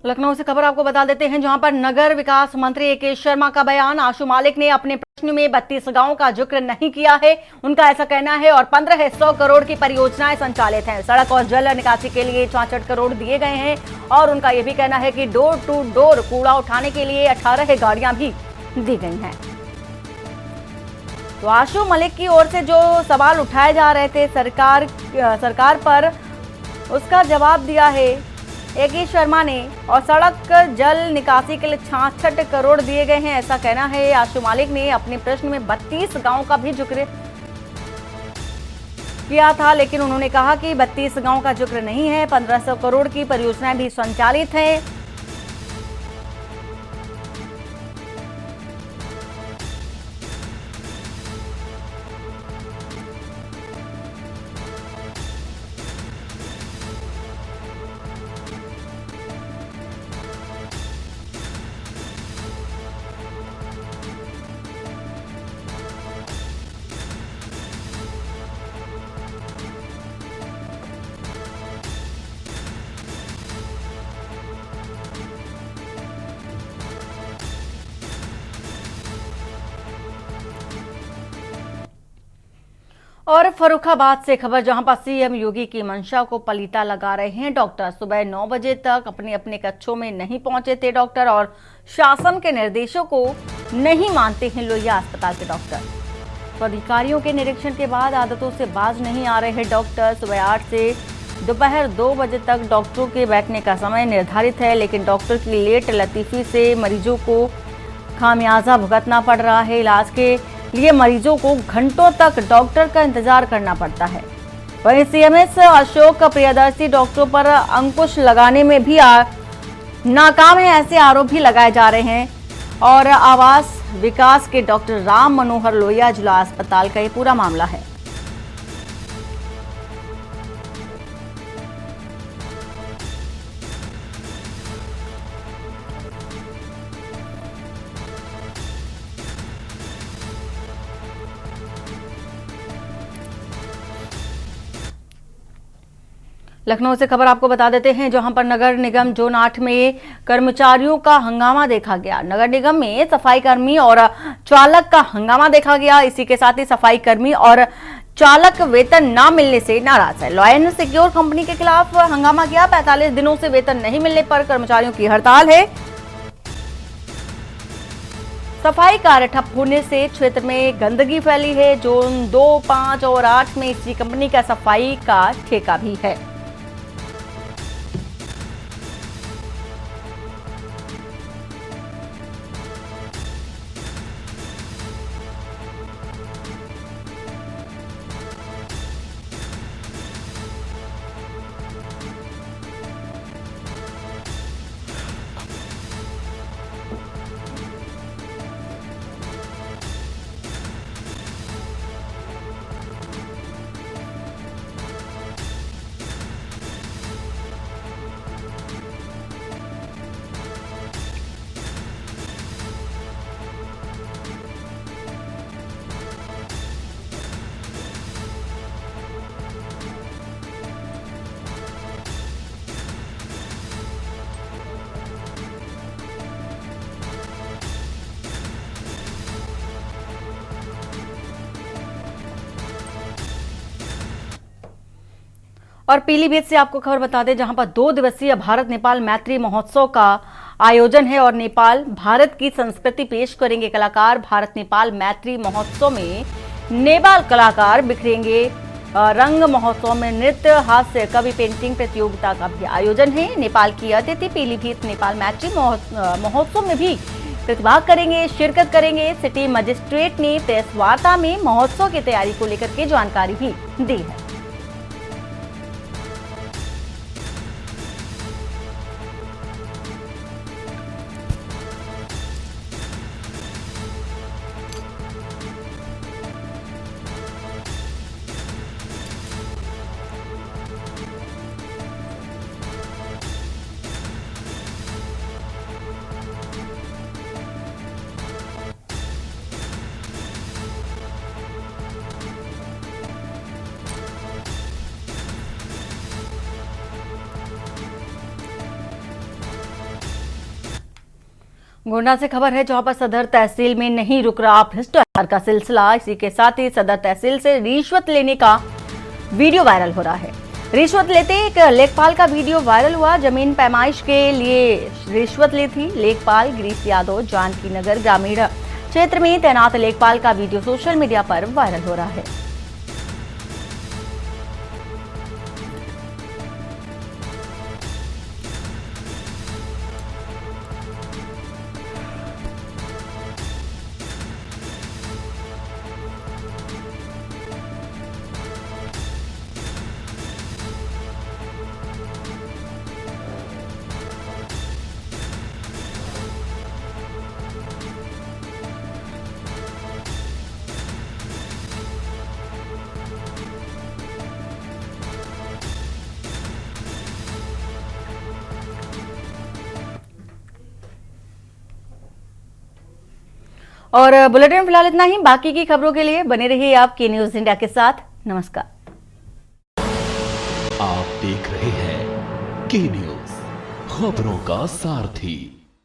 लखनऊ से खबर आपको बता देते हैं, जहां पर नगर विकास मंत्री ए.के. शर्मा का बयान। आशु मालिक ने अपने प्रश्न में 32 गांवों का जिक्र नहीं किया है, उनका ऐसा कहना है। और 1500 करोड़ की परियोजनाएं संचालित हैं। सड़क और जल निकासी के लिए 64 करोड़ दिए गए हैं। और उनका यह भी कहना है कि डोर टू डोर कूड़ा उठाने के लिए 18 गाड़ियां भी दी गई हैं। तो आशु मलिक की ओर से जो सवाल उठाए जा रहे थे सरकार पर, उसका जवाब दिया है ए.के. शर्मा ने। और सड़क जल निकासी के लिए 66 करोड़ दिए गए हैं, ऐसा कहना है। आशु मालिक ने अपने प्रश्न में 32 गांवों का भी जिक्र किया था, लेकिन उन्होंने कहा कि 32 गांवों का जिक्र नहीं है। 1500 करोड़ की परियोजनाएं भी संचालित है। और फर्रुखाबाद से खबर, जहां पर सीएम योगी की मंशा को पलीता लगा रहे हैं डॉक्टर। सुबह 9 बजे तक अपने अपने कक्षों में नहीं पहुंचे थे डॉक्टर और शासन के निर्देशों को नहीं मानते हैं लोहिया अस्पताल के डॉक्टर। तो अधिकारियों के निरीक्षण के बाद आदतों से बाज नहीं आ रहे हैं डॉक्टर। सुबह 8 से दोपहर 2 बजे तक डॉक्टरों के बैठने का समय निर्धारित है, लेकिन डॉक्टर की लेट लतीफी से मरीजों को खामियाजा भुगतना पड़ रहा है। इलाज के लिए मरीजों को घंटों तक डॉक्टर का इंतजार करना पड़ता है। वहीं सीएमएस अशोक प्रियदर्शी डॉक्टरों पर अंकुश लगाने में भी नाकाम है, ऐसे आरोप भी लगाए जा रहे हैं। और आवास विकास के डॉक्टर राम मनोहर लोहिया जिला अस्पताल का ये पूरा मामला है। लखनऊ से खबर आपको बता देते हैं, जहां पर नगर निगम जोन 8 में कर्मचारियों का हंगामा देखा गया। नगर निगम में सफाई कर्मी और चालक का हंगामा देखा गया। इसी के साथ ही सफाई कर्मी और चालक वेतन ना मिलने से नाराज है। लॉ एंड सिक्योर कंपनी के खिलाफ हंगामा किया। 45 दिनों से वेतन नहीं मिलने पर कर्मचारियों की हड़ताल है। सफाई कार्य ठप होने से क्षेत्र में गंदगी फैली है। जोन 2, 5 और 8 में इसी कंपनी का सफाई का ठेका भी है। और पीलीभीत से आपको खबर बता दें, जहां पर 2 दिवसीय भारत नेपाल मैत्री महोत्सव का आयोजन है और नेपाल भारत की संस्कृति पेश करेंगे कलाकार। भारत नेपाल मैत्री महोत्सव में नेपाल कलाकार बिखरेंगे रंग। महोत्सव में नृत्य, हास्य, कवि, पेंटिंग प्रतियोगिता का भी आयोजन है। नेपाल की अतिथि पीलीभीत नेपाल मैत्री महोत्सव में भी प्रतिभाग करेंगे, शिरकत करेंगे। सिटी मजिस्ट्रेट ने प्रेस वार्ता में महोत्सव की तैयारी को लेकर के जानकारी भी दी है। गोंडा से खबर है, जहां पर सदर तहसील में नहीं रुक रहा भ्रष्टाचार का सिलसिला। इसी के साथ ही सदर तहसील से रिश्वत लेने का वीडियो वायरल हो रहा है। रिश्वत लेते एक लेखपाल का वीडियो वायरल हुआ। जमीन पैमाइश के लिए रिश्वत ली थी। लेखपाल गिरीश यादव जानकी नगर ग्रामीण क्षेत्र में तैनात लेखपाल का वीडियो सोशल मीडिया पर वायरल हो रहा है। और बुलेटिन में फिलहाल इतना ही। बाकी की खबरों के लिए बने रहिए आप के न्यूज इंडिया के साथ। नमस्कार। आप देख रहे हैं के न्यूज, खबरों का सारथी।